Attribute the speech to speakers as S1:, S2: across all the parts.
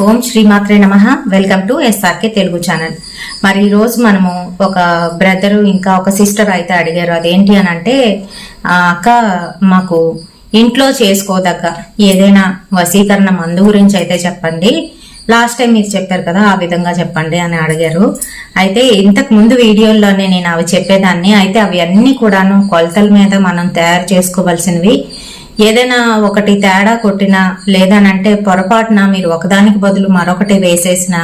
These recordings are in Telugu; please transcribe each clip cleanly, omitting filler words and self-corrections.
S1: ఓం శ్రీమాత్రే నమః. Welcome to SRK Telugu channel. మరి ఈ రోజు మనము ఒక బ్రదరు ఇంకా ఒక సిస్టర్ అయితే అడిగారు. అదేంటి అని అంటే, అక్క మాకు ఇంట్లో చేసుకోదగ్గ ఏదైనా వశీకరణ మందు గురించి అయితే చెప్పండి, లాస్ట్ టైం మీరు చెప్పారు కదా ఆ విధంగా చెప్పండి అని అడిగారు. అయితే ఇంతకు ముందు వీడియోల్లోనే నేను అవి చెప్పేదాన్ని. అయితే అవి అన్ని కూడాను కొలతల మీద మనం తయారు చేసుకోవాల్సినవి. ఏదైనా ఒకటి తేడా కొట్టినా లేదనంటే పొరపాటున మీరు ఒకదానికి బదులు మరొకటి వేసేసినా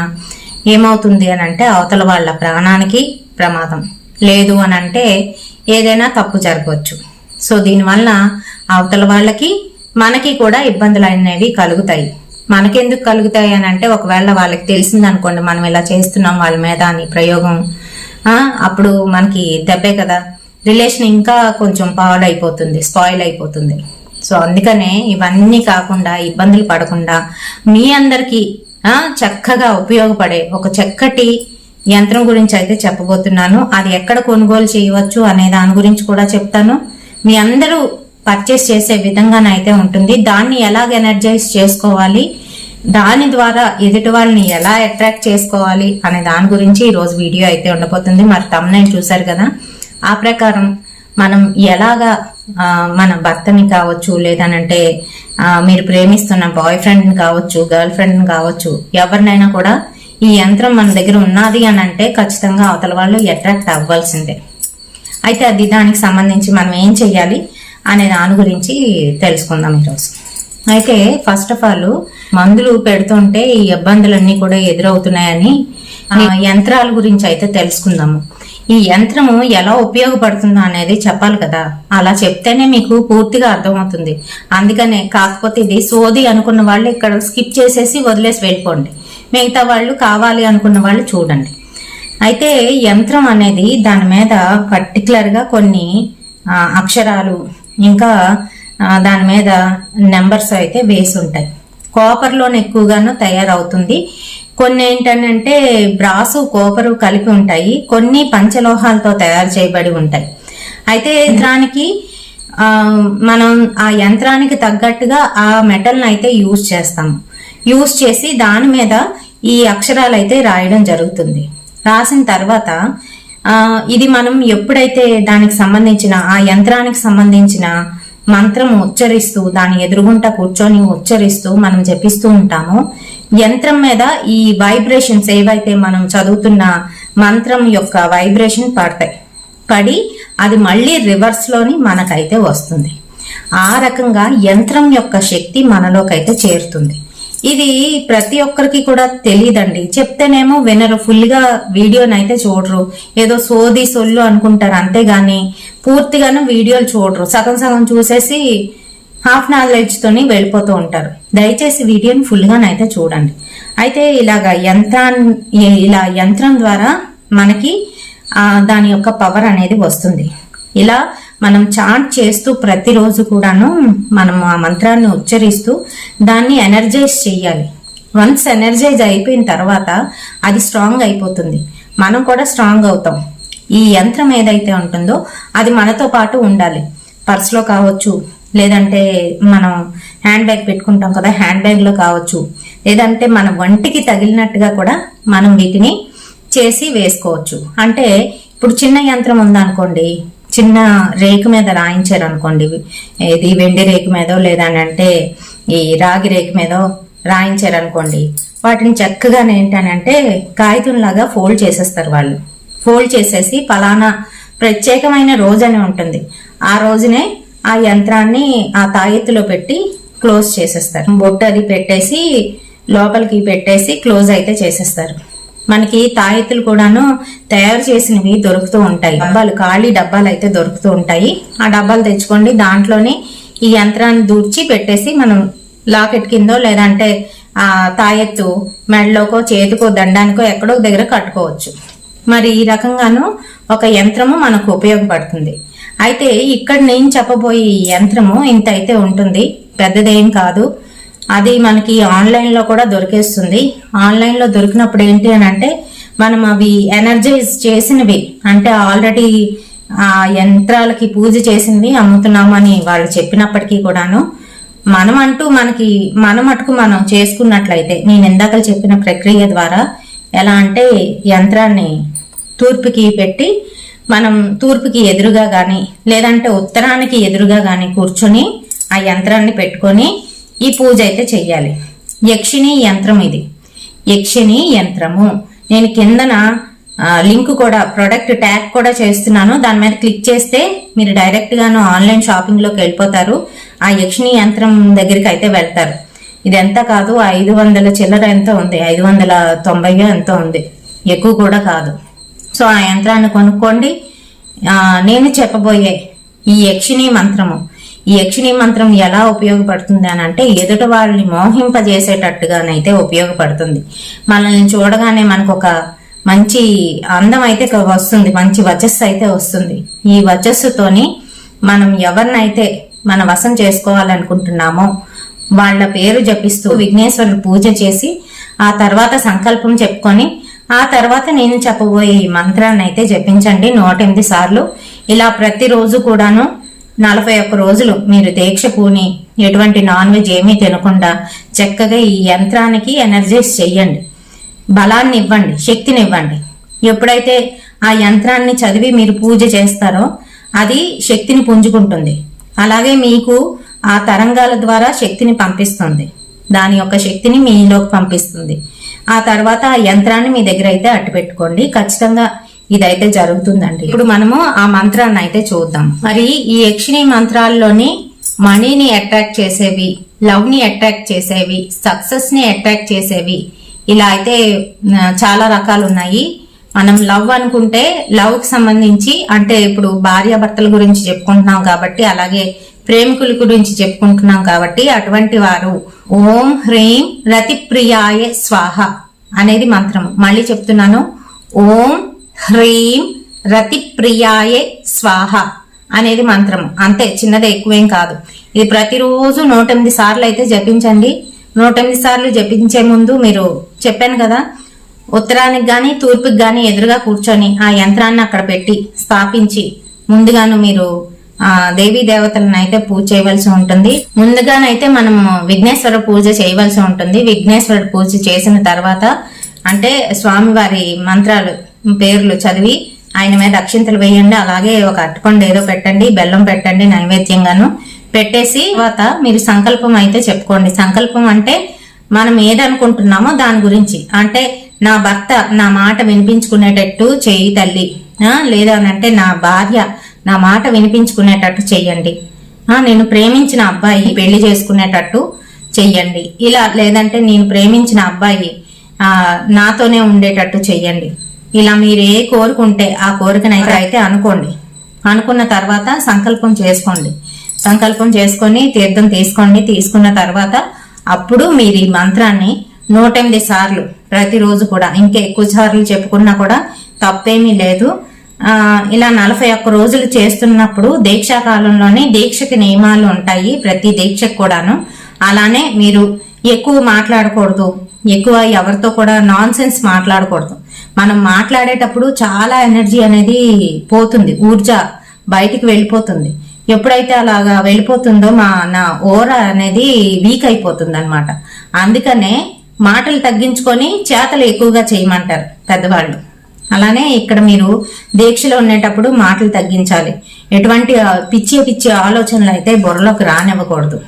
S1: ఏమవుతుంది అని అంటే అవతల వాళ్ళ ప్రాణానికి ప్రమాదం, లేదు అని అంటే ఏదైనా తప్పు జరగవచ్చు. సో దీనివల్ల అవతల వాళ్ళకి మనకి కూడా ఇబ్బందులు అనేవి కలుగుతాయి. మనకెందుకు కలుగుతాయి అని అంటే, ఒకవేళ వాళ్ళకి తెలిసిందనుకోండి మనం ఇలా చేస్తున్నాం వాళ్ళ మీద అని ప్రయోగం, అప్పుడు మనకి దెబ్బే కదా, రిలేషన్ ఇంకా కొంచెం పాడైపోతుంది, స్పాయిల్ అయిపోతుంది. సో అందుకనే ఇవన్నీ కాకుండా ఇబ్బందులు పడకుండా మీ అందరికీ చక్కగా ఉపయోగపడే ఒక చక్కటి యంత్రం గురించి అయితే చెప్పబోతున్నాను. అది ఎక్కడ కొనుగోలు చేయవచ్చు అనే దాని గురించి కూడా చెప్తాను. మీ అందరూ పర్చేస్ చేసే విధంగానైతే ఉంటుంది. దాన్ని ఎలాగ ఎనర్జైజ్ చేసుకోవాలి, దాని ద్వారా ఎదుటి వాళ్ళని ఎలా అట్రాక్ట్ చేసుకోవాలి అనే దాని గురించి ఈ రోజు వీడియో అయితే ఉండబోతుంది. మరి తమ్నైల్ చూసారు కదా, ఆ ప్రకారం మనం ఎలాగా మన భర్తని కావచ్చు, లేదనంటే మీరు ప్రేమిస్తున్న బాయ్ ఫ్రెండ్ని కావచ్చు, గర్ల్ ఫ్రెండ్ని కావచ్చు, ఎవరినైనా కూడా ఈ యంత్రం మన దగ్గర ఉన్నది అని అంటే ఖచ్చితంగా అవతల వాళ్ళు అట్రాక్ట్ అవ్వాల్సిందే. అయితే అది దానికి సంబంధించి మనం ఏం చెయ్యాలి అనే దాని గురించి తెలుసుకుందాం ఈరోజు. అయితే ఫస్ట్ ఆఫ్ ఆల్ మందులు పెడుతుంటే ఈ ఇబ్బందులన్నీ కూడా ఎదురవుతున్నాయని యంత్రాల గురించి అయితే తెలుసుకుందాము. ఈ యంత్రము ఎలా ఉపయోగపడుతుందో అనేది చెప్పాలి కదా, అలా చెప్తేనే మీకు పూర్తిగా అర్థమవుతుంది. అందుకనే, కాకపోతే ఇది సోది అనుకున్న వాళ్ళు ఇక్కడ స్కిప్ చేసేసి వదిలేసి వెళ్ళిపోండి, మిగతా వాళ్ళు కావాలి అనుకున్న వాళ్ళు చూడండి. అయితే యంత్రం అనేది దాని మీద పర్టికులర్ గా కొన్ని అక్షరాలు ఇంకా దాని మీద నెంబర్స్ అయితే వేసి ఉంటాయి. కాపర్ లోనే ఎక్కువగాను తయారవుతుంది. కొన్ని ఏంటంటే బ్రాసు, కోపరు కలిపి ఉంటాయి, కొన్ని పంచలోహాలతో తయారు చేయబడి ఉంటాయి. అయితే యంత్రానికి మనం ఆ యంత్రానికి తగ్గట్టుగా ఆ మెటల్ అయితే యూజ్ చేస్తాము. యూజ్ చేసి దాని మీద ఈ అక్షరాలు అయితే రాయడం జరుగుతుంది. రాసిన తర్వాత ఇది మనం ఎప్పుడైతే దానికి సంబంధించిన ఆ యంత్రానికి సంబంధించిన మంత్రం ఉచ్చరిస్తూ దాని ఎదురుగుంట కూర్చొని ఉచ్చరిస్తూ మనం జపిస్తూ ఉంటామో, యంత్రం మీద ఈ వైబ్రేషన్స్ ఏవైతే మనం చదువుతున్న మంత్రం యొక్క వైబ్రేషన్ పడి అది మళ్ళీ రివర్స్ లోని మనకైతే వస్తుంది. ఆ రకంగా యంత్రం యొక్క శక్తి మనలోకైతే చేరుతుంది. ఇది ప్రతి ఒక్కరికి కూడా తెలియదండి. చెప్తేనేమో వినరు, ఫుల్ గా వీడియోనైతే చూడరు, ఏదో సోది సొల్లు అనుకుంటారు, అంతేగాని పూర్తిగాను వీడియోలు చూడరు. సగం సగం చూసేసి హాఫ్ నాలెడ్జ్ తోని వెళ్ళిపోతూ ఉంటారు. దయచేసి వీడియోని ఫుల్ గానైతే చూడండి. అయితే ఇలా యంత్రం ద్వారా మనకి దాని యొక్క పవర్ అనేది వస్తుంది. ఇలా మనం చాంట్ చేస్తూ ప్రతిరోజు కూడాను మనం ఆ మంత్రాన్ని ఉచ్చరిస్తూ దాన్ని ఎనర్జైజ్ చేయాలి. వన్స్ ఎనర్జైజ్ అయిపోయిన తర్వాత అది స్ట్రాంగ్ అయిపోతుంది, మనం కూడా స్ట్రాంగ్ అవుతాం. ఈ యంత్రం ఏదైతే ఉంటుందో అది మనతో పాటు ఉండాలి. పర్స్లో కావచ్చు, లేదంటే మనం హ్యాండ్ బ్యాగ్ పెట్టుకుంటాం కదా, హ్యాండ్ బ్యాగ్ లో కావచ్చు, లేదంటే మన వంటికి తగిలినట్టుగా కూడా మనం వీటిని చేసి వేసుకోవచ్చు. అంటే ఇప్పుడు చిన్న యంత్రం ఉందనుకోండి, చిన్న రేకు మీద రాయించారు అనుకోండి, ఇది వెండి రేకు మీదో లేదంటే ఈ రాగి రేకు మీదో రాయించారు అనుకోండి, వాటిని చక్కగా ఏంటనంటే కాగితంలాగా ఫోల్డ్ చేసేస్తారు వాళ్ళు. ఫోల్డ్ చేసేసి ఫలానా ప్రత్యేకమైన రోజు అని ఉంటుంది, ఆ రోజునే ఆ యంత్రాన్ని ఆ తాయెత్తులో పెట్టి క్లోజ్ చేసేస్తారు. బొట్టు అది పెట్టేసి లోపలికి పెట్టేసి క్లోజ్ అయితే చేసేస్తారు. మనకి తాయెత్తులు కూడాను తయారు చేసినవి దొరుకుతూ ఉంటాయి, డబ్బాలు, ఖాళీ డబ్బాలు అయితే దొరుకుతూ ఉంటాయి. ఆ డబ్బాలు తెచ్చుకోండి, దాంట్లోనే ఈ యంత్రాన్ని దూర్చి పెట్టేసి మనం లాకెట్ కిందో లేదంటే ఆ తాయెత్తు మెడలోకో చేతికో దండానికో ఎక్కడో దగ్గర కట్టుకోవచ్చు. మరి ఈ రకంగాను ఒక యంత్రము మనకు ఉపయోగపడుతుంది. అయితే ఇక్కడ నేను చెప్పబోయే ఈ యంత్రము ఇంత అయితే ఉంటుంది, పెద్దదేం కాదు. అది మనకి ఆన్లైన్ లో కూడా దొరికేస్తుంది. ఆన్లైన్ లో దొరికినప్పుడు ఏంటి అని అంటే, మనం అవి ఎనర్జైజ్ చేసినవి అంటే ఆల్రెడీ ఆ యంత్రాలకి పూజ చేసినవి అమ్ముతున్నామని వాళ్ళు చెప్పినప్పటికీ కూడాను మన మటుకు మనం చేసుకున్నట్లయితే, నేను ఇందాక చెప్పిన ప్రక్రియ ద్వారా ఎలా అంటే యంత్రాన్ని తూర్పుకి పెట్టి మనం తూర్పుకి ఎదురుగా గాని లేదంటే ఉత్తరానికి ఎదురుగా గాని కూర్చొని ఆ యంత్రాన్ని పెట్టుకొని ఈ పూజ అయితే చెయ్యాలి. యక్షిణి యంత్రం ఇది, యక్షిణి యంత్రము. నేను కిందన లింక్ కూడా, ప్రొడక్ట్ ట్యాగ్ కూడా చేస్తున్నాను. దాని మీద క్లిక్ చేస్తే మీరు డైరెక్ట్ గాను ఆన్లైన్ షాపింగ్ లోకి వెళ్ళిపోతారు. ఆ యక్షిణి యంత్రం దగ్గరికి అయితే వెళ్తారు. ఇది ఎంత కాదు, 500 చిల్లర ఎంతో ఉంది, 590 ఎంతో ఉంది, ఎక్కువ కూడా కాదు. సో ఆ యంత్రాన్ని కొనుక్కోండి. నేను చెప్పబోయే ఈ యక్షిణి మంత్రం ఎలా ఉపయోగపడుతుంది అని అంటే, ఎదుట వాళ్ళని మోహింపజేసేటట్టుగానైతే ఉపయోగపడుతుంది. మనల్ని చూడగానే మనకు ఒక మంచి అందం అయితే వస్తుంది, మంచి వచస్సు అయితే వస్తుంది. ఈ వచస్సుతోని మనం ఎవరినైతే మన వశం చేసుకోవాలనుకుంటున్నామో వాళ్ళ పేరు జపిస్తూ విఘ్నేశ్వరుడు పూజ చేసి ఆ తర్వాత సంకల్పం చెప్పుకొని ఆ తర్వాత నేను చెప్పబోయే ఈ మంత్రాన్ని అయితే జపించండి 108 సార్లు. ఇలా ప్రతిరోజు కూడాను 41 రోజులు మీరు దీక్ష పూని ఎటువంటి నాన్ వెజ్ ఏమీ తినకుండా చక్కగా ఈ యంత్రానికి ఎనర్జైజ్ చెయ్యండి, బలాన్ని ఇవ్వండి, శక్తిని ఇవ్వండి. ఎప్పుడైతే ఆ యంత్రాన్ని చదివి మీరు పూజ చేస్తారో అది శక్తిని పుంజుకుంటుంది. అలాగే మీకు ఆ తరంగాల ద్వారా శక్తిని పంపిస్తుంది, దాని యొక్క శక్తిని మీలోకి పంపిస్తుంది. ఆ తర్వాత ఆ యంత్రాన్ని మీ దగ్గర అయితే అట్టు పెట్టుకోండి. ఖచ్చితంగా ఇదైతే జరుగుతుందండి. ఇప్పుడు మనము ఆ మంత్రాన్ని అయితే చూద్దాం. మరి ఈ యక్షిణి మంత్రాల్లోని మనీని అట్రాక్ట్ చేసేవి, లవ్ ని అట్రాక్ట్ చేసేవి, సక్సెస్ ని అట్రాక్ట్ చేసేవి, ఇలా అయితే చాలా రకాలు ఉన్నాయి. మనం లవ్ అనుకుంటే లవ్ కి సంబంధించి, అంటే ఇప్పుడు భార్యాభర్తల గురించి చెప్పుకుంటున్నాం కాబట్టి, అలాగే ప్రేమికుల గురించి చెప్పుకుంటున్నాం కాబట్టి, అటువంటి వారు ఓం హ్రీం రతిప్రియాయ స్వాహ అనేది మంత్రము. మళ్ళీ చెప్తున్నాను, ఓం హ్రీం రతిప్రియాయ స్వాహ అనేది మంత్రము. అంతే, చిన్నదే, ఎక్కువేం కాదు. ఇది ప్రతిరోజు 108 సార్లు అయితే జపించండి. 108 సార్లు జపించే ముందు మీరు చెప్పాను కదా, ఉత్తరానికి గాని తూర్పుకి గాని ఎదురుగా కూర్చొని ఆ యంత్రాన్ని అక్కడ పెట్టి స్థాపించి ముందుగాను మీరు దేవీ దేవతలను అయితే పూజ చేయవలసి ఉంటుంది. ముందుగానైతే మనం విఘ్నేశ్వర పూజ చేయవలసి ఉంటుంది. విఘ్నేశ్వరుడు పూజ చేసిన తర్వాత అంటే స్వామివారి మంత్రాలు పేర్లు చదివి ఆయన మీద అక్షింతలు వేయండి. అలాగే ఒక అరటిపండు ఏదో పెట్టండి, బెల్లం పెట్టండి నైవేద్యంగాను. పెట్టేసి తర్వాత మీరు సంకల్పం అయితే చెప్పుకోండి. సంకల్పం అంటే మనం ఏదనుకుంటున్నామో దాని గురించి, అంటే నా భర్త నా మాట వినిపించుకునేటట్టు చెయ్యి తల్లి, లేదా అంటే నా భార్య నా మాట వినిపించుకునేటట్టు చెయ్యండి, నేను ప్రేమించిన అబ్బాయి పెళ్లి చేసుకునేటట్టు చెయ్యండి, ఇలా లేదంటే నేను ప్రేమించిన అబ్బాయి నాతోనే ఉండేటట్టు చెయ్యండి. ఇలా మీరు ఏ కోరుకుంటే ఆ కోరికనైతే అయితే అనుకోండి. అనుకున్న తర్వాత సంకల్పం చేసుకోండి. సంకల్పం చేసుకొని తీర్థం తీసుకోండి. తీసుకున్న తర్వాత అప్పుడు మీరు ఈ మంత్రాన్ని 108 సార్లు ప్రతిరోజు కూడా, ఇంకా ఎక్కువ సార్లు చెప్పుకున్నా కూడా తప్పేమీ లేదు. ఇలా 41 రోజులు చేస్తున్నప్పుడు దీక్షా కాలంలోనే దీక్షకి నియమాలు ఉంటాయి, ప్రతి దీక్షకు కూడాను. అలానే మీరు ఎక్కువ మాట్లాడకూడదు, ఎక్కువ ఎవరితో కూడా నాన్ సెన్స్ మాట్లాడకూడదు. మనం మాట్లాడేటప్పుడు చాలా ఎనర్జీ అనేది పోతుంది, ఊర్జ బయటికి వెళ్ళిపోతుంది. ఎప్పుడైతే అలాగా వెళ్ళిపోతుందో నా ఓరా అనేది వీక్ అయిపోతుంది అనమాట. అందుకనే మాటలు తగ్గించుకొని చేతలు ఎక్కువగా చేయమంటారు పెద్దవాళ్ళు. అలానే ఇక్కడ మీరు దీక్షలో ఉండేటప్పుడు మాటలు తగ్గించాలి. ఎటువంటి పిచ్చి ఆలోచనలు అయితే బుర్రలోకి రానివ్వకూడదు.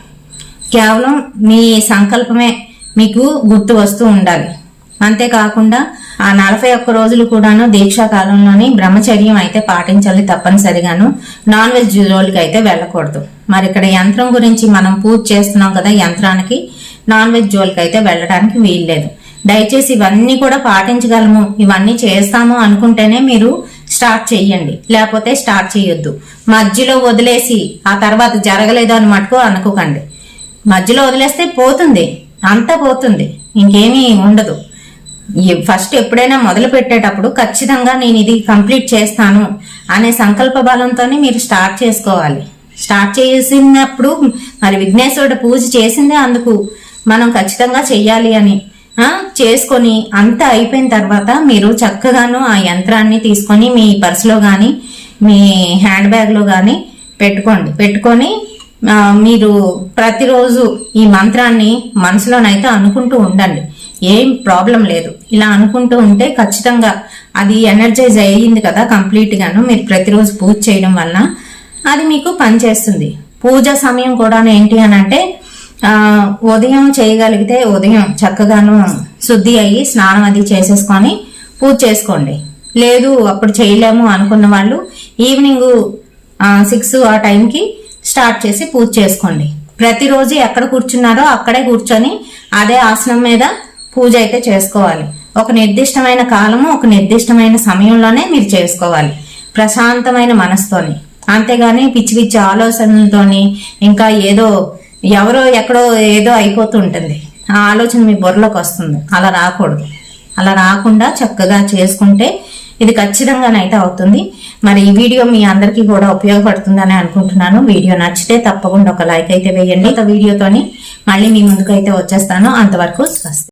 S1: కేవలం మీ సంకల్పమే మీకు గుర్తు వస్తూ ఉండాలి. అంతేకాకుండా ఆ 41 రోజులు కూడాను దీక్షా కాలంలోని బ్రహ్మచర్యం అయితే పాటించాలి తప్పనిసరిగాను. నాన్ వెజ్ జోలికి అయితే వెళ్ళకూడదు. మరి ఇక్కడ యంత్రం గురించి మనం పూజ చేస్తున్నాం కదా, యంత్రానికి నాన్ వెజ్ జోలికి అయితే వెళ్ళడానికి వీల్లేదు. దయచేసి ఇవన్నీ కూడా పాటించగలము, ఇవన్నీ చేస్తాము అనుకుంటేనే మీరు స్టార్ట్ చెయ్యండి, లేకపోతే స్టార్ట్ చేయొద్దు. మధ్యలో వదిలేసి ఆ తర్వాత జరగలేదు అని మటుకు అనుకోకండి. మధ్యలో వదిలేస్తే పోతుంది, అంతా పోతుంది, ఇంకేమీ ఉండదు. ఫస్ట్ ఎప్పుడైనా మొదలు పెట్టేటప్పుడు ఖచ్చితంగా నేను ఇది కంప్లీట్ చేస్తాను అనే సంకల్ప బలంతోనే మీరు స్టార్ట్ చేసుకోవాలి. స్టార్ట్ చేసినప్పుడు మరి విఘ్నేశ్వరుడు పూజ చేసిందే అందుకు మనం ఖచ్చితంగా చెయ్యాలి అని చేసుకొని అంతా అయిపోయిన తర్వాత మీరు చక్కగాను ఆ యంత్రాన్ని తీసుకొని మీ పర్సులో గాని మీ హ్యాండ్ బ్యాగ్ లో గాని పెట్టుకోండి. పెట్టుకొని మీరు ప్రతిరోజు ఈ మంత్రాన్ని మనసులోనైతే అనుకుంటూ ఉండండి. ఏం ప్రాబ్లం లేదు. ఇలా అనుకుంటూ ఉంటే ఖచ్చితంగా అది ఎనర్జైజ్ అయ్యింది కదా కంప్లీట్ గాను. మీరు ప్రతిరోజు పూజ చేయడం వల్ల అది మీకు పనిచేస్తుంది. పూజ సమయం కూడా ఏంటి అని అంటే ఉదయం చేయగలిగితే ఉదయం చక్కగాను శుద్ధి అయ్యి స్నానం అది చేసేసుకొని పూజ చేసుకోండి. లేదు అప్పుడు చేయలేము అనుకున్న వాళ్ళు ఈవినింగ్ 6 ఆ టైంకి స్టార్ట్ చేసి పూజ చేసుకోండి. ప్రతిరోజు ఎక్కడ కూర్చున్నారో అక్కడే కూర్చొని అదే ఆసనం మీద పూజ అయితే చేసుకోవాలి. ఒక నిర్దిష్టమైన కాలము ఒక నిర్దిష్టమైన సమయంలోనే మీరు చేసుకోవాలి, ప్రశాంతమైన మనసుతోని. అంతేగాని పిచ్చి పిచ్చి ఆలోచనలతోని ఇంకా ఏదో ఎవరో ఎక్కడో ఏదో అయిపోతూ ఉంటుంది, ఆ ఆలోచన మీ బుర్రలోకి వస్తుంది. అలా రాకూడదు. అలా రాకుండా చక్కగా చేసుకుంటే ఇది ఖచ్చితంగానైతే అవుతుంది. మరి ఈ వీడియో మీ అందరికీ కూడా ఉపయోగపడుతుందని అనుకుంటున్నాను. వీడియో నచ్చితే తప్పకుండా ఒక లైక్ అయితే వేయండి. వీడియోతోని మళ్ళీ మీ ముందుకు అయితే వచ్చేస్తాను. అంతవరకు స్వస్తి.